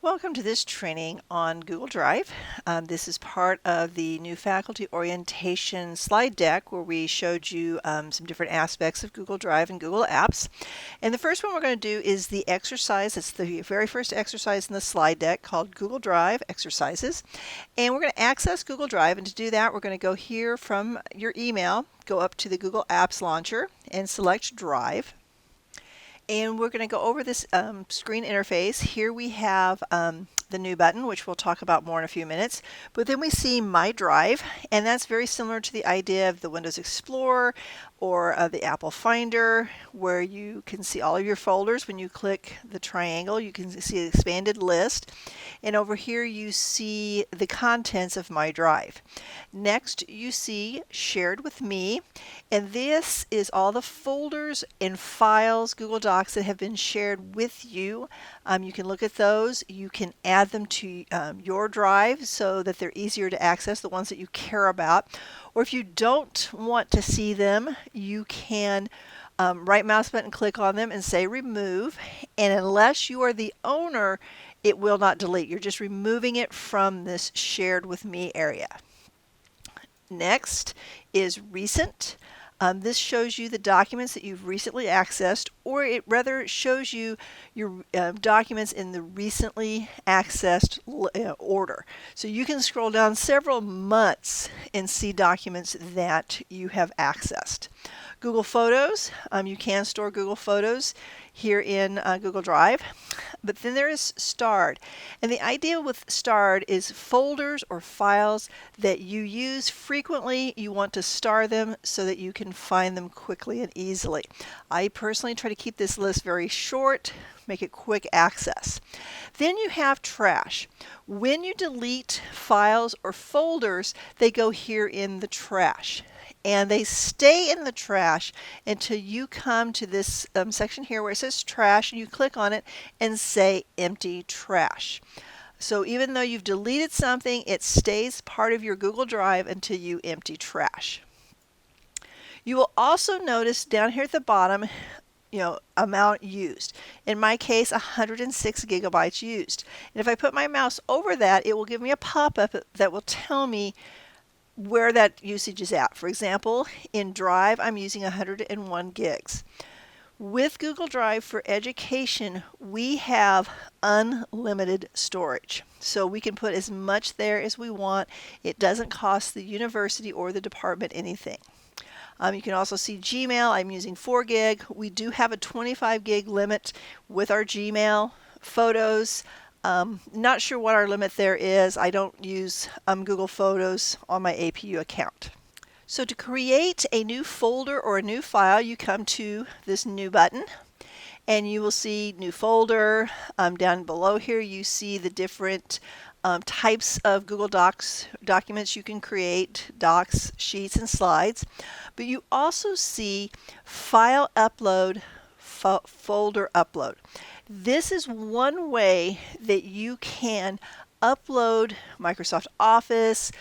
Welcome to this training on Google Drive. This is part of the new faculty orientation slide deck where we showed you some different aspects of Google Drive and Google Apps. And the first one we're going to do is the exercise. It's the very first exercise in the slide deck called Google Drive Exercises. And we're going to access Google Drive, and to do that we're going to go here from your email, go up to the Google Apps Launcher and select Drive. And we're going to go over this screen interface. Here we have the new button, which we'll talk about more in a few minutes. But then we see My Drive, and that's very similar to the idea of the Windows Explorer or the Apple Finder, where you can see all of your folders. When you click the triangle, you can see an expanded list. And over here you see the contents of My Drive. Next you see Shared with Me, and this is all the folders and files, Google Docs, that have been shared with you. You can look at those. You can add them to your drive so that they're easier to access, the ones that you care about. Or if you don't want to see them, you can right mouse button, click on them and say remove. And unless you are the owner, it will not delete. You're just removing it from this Shared with Me area. Next is Recent. This shows you the documents that you've recently accessed, or it rather shows you your documents in the recently accessed order. So you can scroll down several months and see documents that you have accessed. Google Photos, you can store Google Photos here in Google Drive. But then there is Starred. And the idea with Starred is folders or files that you use frequently. You want to star them so that you can find them quickly and easily. I personally try to keep this list very short, make it quick access. Then you have Trash. When you delete files or folders, they go here in the trash. And they stay in the trash until you come to this section here where it says Trash, and you click on it and say Empty Trash. So even though you've deleted something, it stays part of your Google Drive until you empty trash. You will also notice down here at the bottom, amount used. In my case, 106 gigabytes used. And if I put my mouse over that, it will give me a pop-up that will tell me where that usage is at. For example, in Drive, I'm using 101 gigs. With Google Drive for Education, we have unlimited storage. So we can put as much there as we want. It doesn't cost the university or the department anything. You can also see Gmail. I'm using 4 gig. We do have a 25 gig limit with our Gmail. Photos, not sure what our limit there is. I don't use Google Photos on my APU account. So to create a new folder or a new file, you come to this New button, and you will see New Folder. Down below here you see the different types of Google Docs documents you can create: Docs, Sheets, and Slides. But you also see File Upload, Folder Upload. This is one way that you can upload Microsoft Office,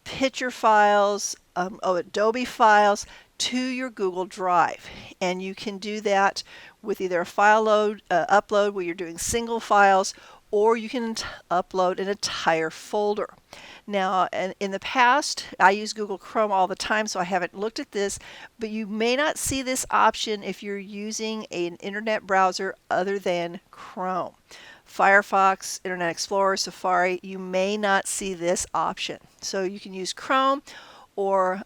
picture files, Adobe files to your Google Drive. And you can do that with either a file upload where you're doing single files, or you can upload an entire folder. Now, in the past, I use Google Chrome all the time, so I haven't looked at this, but you may not see this option if you're using an internet browser other than Chrome. Firefox, Internet Explorer, Safari, you may not see this option. So you can use Chrome or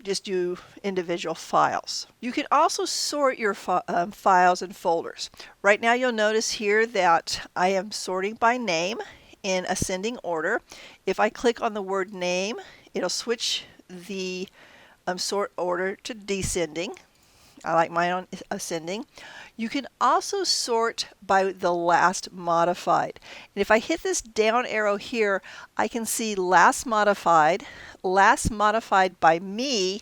just do individual files. You can also sort your files and folders. Right now you'll notice here that I am sorting by name in ascending order. If I click on the word name, it'll switch the sort order to descending. I like mine on ascending. You can also sort by the last modified. And if I hit this down arrow here, I can see last modified by me,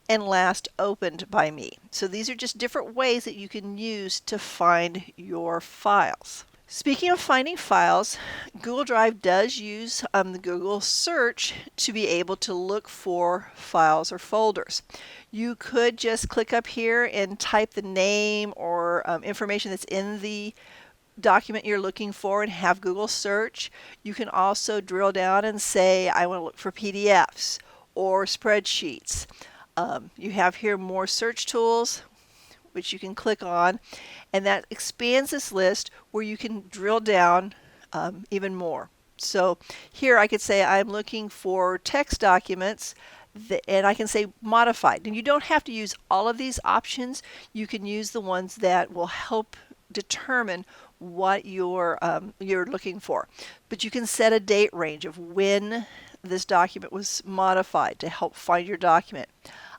and last opened by me. So these are just different ways that you can use to find your files. Speaking of finding files, Google Drive does use the Google search to be able to look for files or folders. You could just click up here and type the name or information that's in the document you're looking for and have Google search. You can also drill down and say, I want to look for PDFs or spreadsheets. You have here more search tools, which you can click on, and that expands this list where you can drill down even more. So here I could say I'm looking for text documents, and I can say modified. And you don't have to use all of these options. You can use the ones that will help determine what you're looking for. But you can set a date range of when this document was modified to help find your document.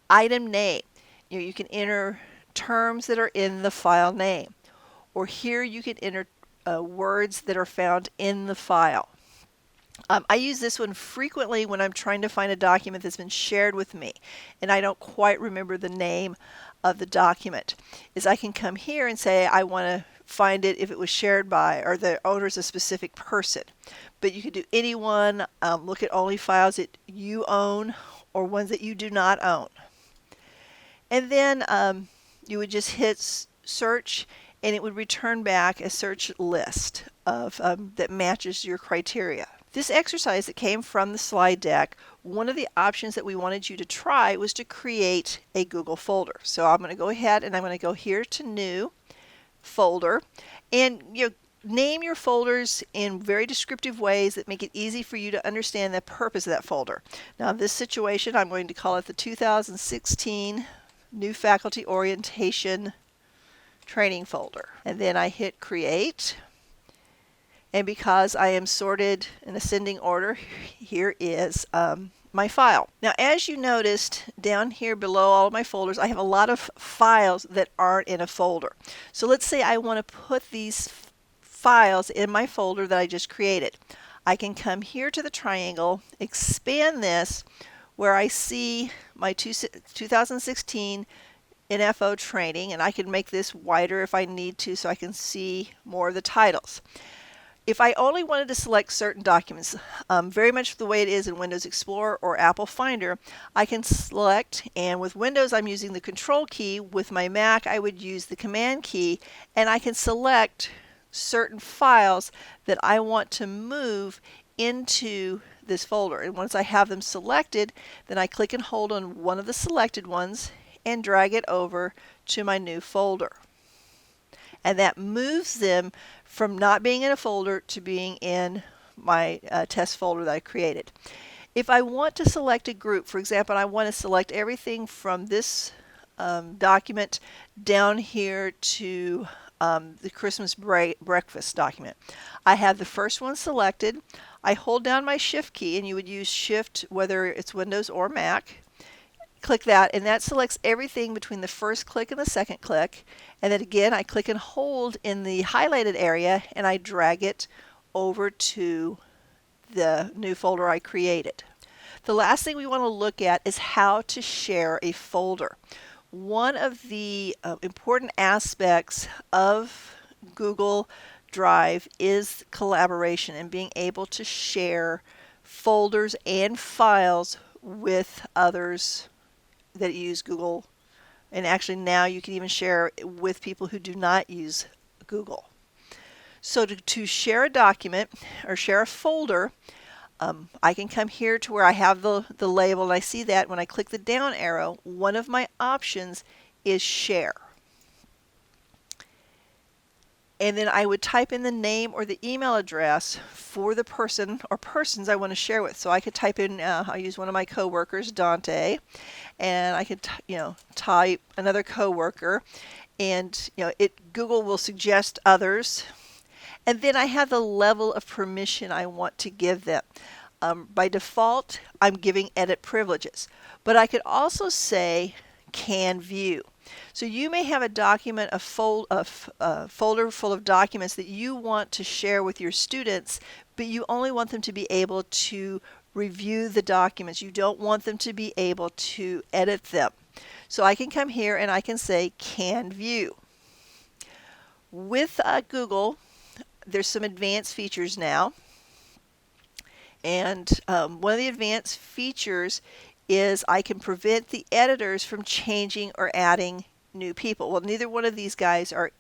Item name. You can enter terms that are in the file name. Or here you can enter words that are found in the file. I use this one frequently when I'm trying to find a document that's been shared with me and I don't quite remember the name of the document. I can come here and say I want to find it if it was shared by or the owner is a specific person. But you could do anyone, look at only files that you own or ones that you do not own. And then you would just hit search and it would return back a search list of that matches your criteria. This exercise that came from the slide deck, one of the options that we wanted you to try was to create a Google folder. So I'm going to go ahead and I'm going to go here to New Folder, and name your folders in very descriptive ways that make it easy for you to understand the purpose of that folder. Now in this situation I'm going to call it the 2016 New Faculty Orientation Training folder, and then I hit Create. And because I am sorted in ascending order, here is my file. Now, as you noticed down here below all of my folders, I have a lot of files that aren't in a folder. So let's say I want to put these files in my folder that I just created. I can come here to the triangle, expand this where I see my 2016 NFO training, and I can make this wider if I need to so I can see more of the titles. If I only wanted to select certain documents, very much the way it is in Windows Explorer or Apple Finder, I can select, and with Windows I'm using the Control key, with my Mac I would use the Command key, and I can select certain files that I want to move into this folder. And once I have them selected, then I click and hold on one of the selected ones and drag it over to my new folder. And that moves them from not being in a folder to being in my test folder that I created. If I want to select a group, for example, I want to select everything from this document down here to the Christmas breakfast document. I have the first one selected. I hold down my Shift key, and you would use Shift whether it's Windows or Mac. Click that, and that selects everything between the first click and the second click. And then again, I click and hold in the highlighted area and I drag it over to the new folder I created. The last thing we want to look at is how to share a folder. One of the important aspects of Google Drive is collaboration and being able to share folders and files with others that use Google. And actually now you can even share with people who do not use Google. So to share a document or share a folder, I can come here to where I have the label, and I see that when I click the down arrow, one of my options is share. And then I would type in the name or the email address for the person or persons I want to share with. So I could type in, I'll use one of my coworkers, Dante, and I could type another coworker, and Google will suggest others. And then I have the level of permission I want to give them. By default, I'm giving edit privileges, but I could also say can view. So you may have a document, a folder full of documents that you want to share with your students, but you only want them to be able to review the documents. You don't want them to be able to edit them. So I can come here and I can say can view. With Google, there's some advanced features now. And one of the advanced features is I can prevent the editors from changing or adding new people. Well, neither one of these guys are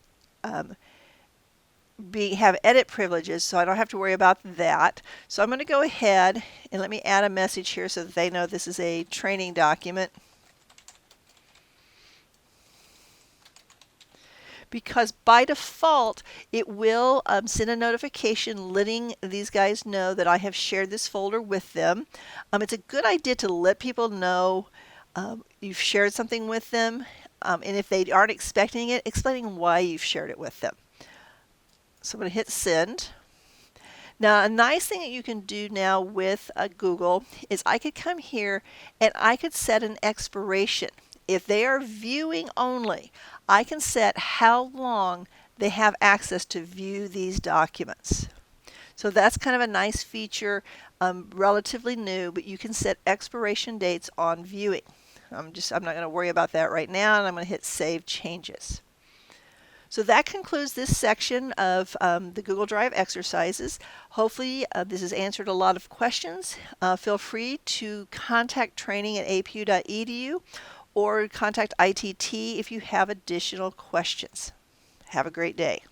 have edit privileges, so I don't have to worry about that. So I'm going to go ahead and let me add a message here so that they know this is a training document. Because by default, it will send a notification letting these guys know that I have shared this folder with them. It's a good idea to let people know you've shared something with them, and if they aren't expecting it, explaining why you've shared it with them. So I'm going to hit send. Now, a nice thing that you can do now with Google is I could come here and I could set an expiration. If they are viewing only, I can set how long they have access to view these documents. So that's kind of a nice feature, relatively new, but you can set expiration dates on viewing. I'm not going to worry about that right now, and I'm going to hit Save Changes. So that concludes this section of the Google Drive exercises. Hopefully this has answered a lot of questions. Feel free to contact training@apu.edu or contact ITT if you have additional questions. Have a great day.